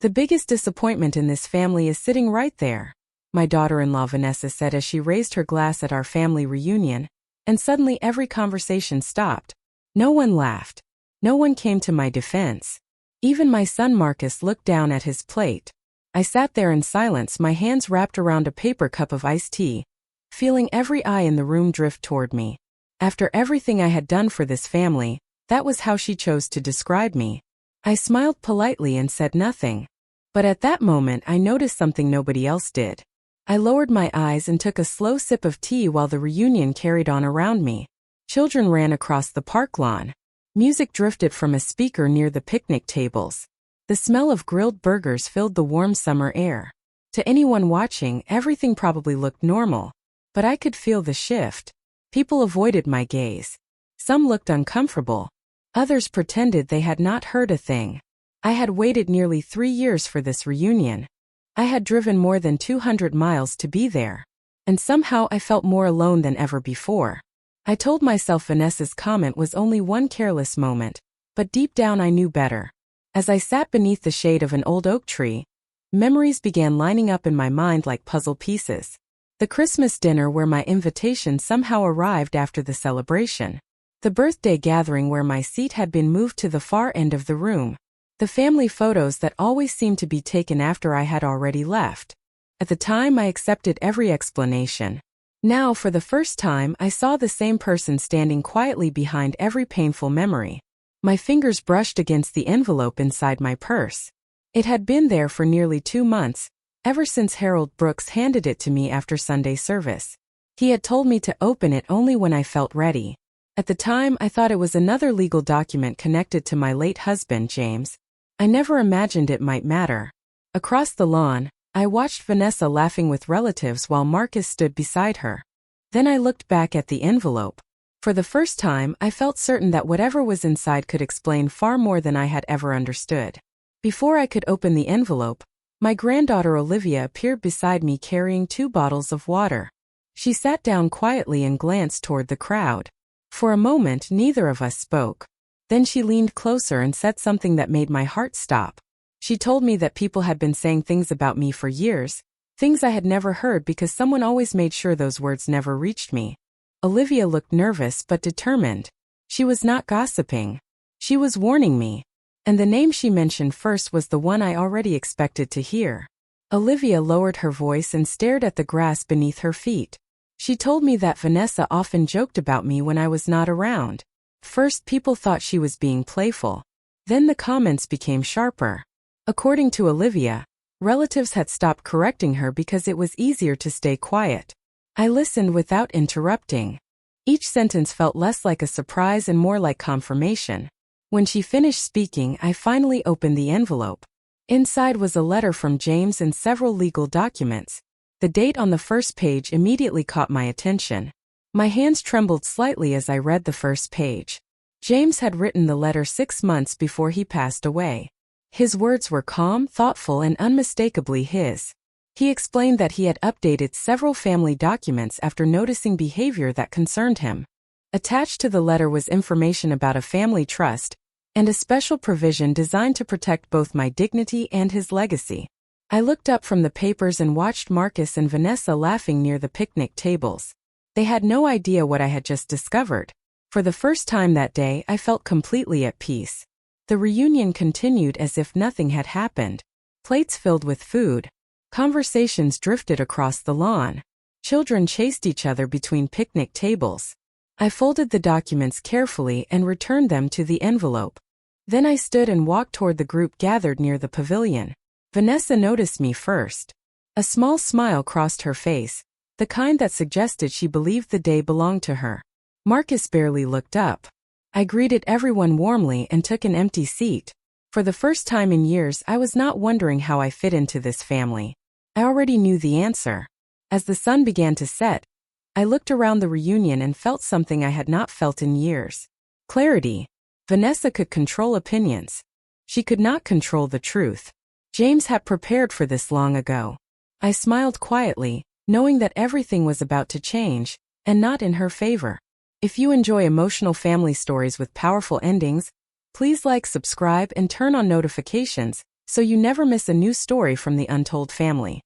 The biggest disappointment in this family is sitting right there, my daughter-in-law Vanessa said as she raised her glass at our family reunion, and suddenly every conversation stopped. No one laughed. No one came to my defense. Even my son Marcus looked down at his plate. I sat there in silence, my hands wrapped around a paper cup of iced tea, feeling every eye in the room drift toward me. After everything I had done for this family, that was how she chose to describe me. I smiled politely and said nothing. But at that moment I noticed something nobody else did. I lowered my eyes and took a slow sip of tea while the reunion carried on around me. Children ran across the park lawn. Music drifted from a speaker near the picnic tables. The smell of grilled burgers filled the warm summer air. To anyone watching, everything probably looked normal. But I could feel the shift. People avoided my gaze. Some looked uncomfortable. Others pretended they had not heard a thing. I had waited nearly 3 years for this reunion. I had driven more than 200 miles to be there. And somehow I felt more alone than ever before. I told myself Vanessa's comment was only one careless moment, but deep down I knew better. As I sat beneath the shade of an old oak tree, memories began lining up in my mind like puzzle pieces. The Christmas dinner where my invitation somehow arrived after the celebration. The birthday gathering where my seat had been moved to the far end of the room. The family photos that always seemed to be taken after I had already left. At the time I accepted every explanation. Now, for the first time, I saw the same person standing quietly behind every painful memory. My fingers brushed against the envelope inside my purse. It had been there for nearly 2 months, ever since Harold Brooks handed it to me after Sunday service. He had told me to open it only when I felt ready. At the time, I thought it was another legal document connected to my late husband, James. I never imagined it might matter. Across the lawn, I watched Vanessa laughing with relatives while Marcus stood beside her. Then I looked back at the envelope. For the first time, I felt certain that whatever was inside could explain far more than I had ever understood. Before I could open the envelope, my granddaughter Olivia appeared beside me carrying 2 bottles of water. She sat down quietly and glanced toward the crowd. For a moment, neither of us spoke. Then she leaned closer and said something that made my heart stop. She told me that people had been saying things about me for years, things I had never heard because someone always made sure those words never reached me. Olivia looked nervous but determined. She was not gossiping. She was warning me. And the name she mentioned first was the one I already expected to hear. Olivia lowered her voice and stared at the grass beneath her feet. She told me that Vanessa often joked about me when I was not around. First, people thought she was being playful. Then the comments became sharper. According to Olivia, relatives had stopped correcting her because it was easier to stay quiet. I listened without interrupting. Each sentence felt less like a surprise and more like confirmation. When she finished speaking, I finally opened the envelope. Inside was a letter from James and several legal documents. The date on the first page immediately caught my attention. My hands trembled slightly as I read the first page. James had written the letter 6 months before he passed away. His words were calm, thoughtful, and unmistakably his. He explained that he had updated several family documents after noticing behavior that concerned him. Attached to the letter was information about a family trust and a special provision designed to protect both my dignity and his legacy. I looked up from the papers and watched Marcus and Vanessa laughing near the picnic tables. They had no idea what I had just discovered. For the first time that day, I felt completely at peace. The reunion continued as if nothing had happened. Plates filled with food. Conversations drifted across the lawn. Children chased each other between picnic tables. I folded the documents carefully and returned them to the envelope. Then I stood and walked toward the group gathered near the pavilion. Vanessa noticed me first. A small smile crossed her face, the kind that suggested she believed the day belonged to her. Marcus barely looked up. I greeted everyone warmly and took an empty seat. For the first time in years, I was not wondering how I fit into this family. I already knew the answer. As the sun began to set, I looked around the reunion and felt something I had not felt in years. Clarity. Vanessa could control opinions. She could not control the truth. James had prepared for this long ago. I smiled quietly, knowing that everything was about to change, and not in her favor. If you enjoy emotional family stories with powerful endings, please like, subscribe, and turn on notifications so you never miss a new story from the Untold family.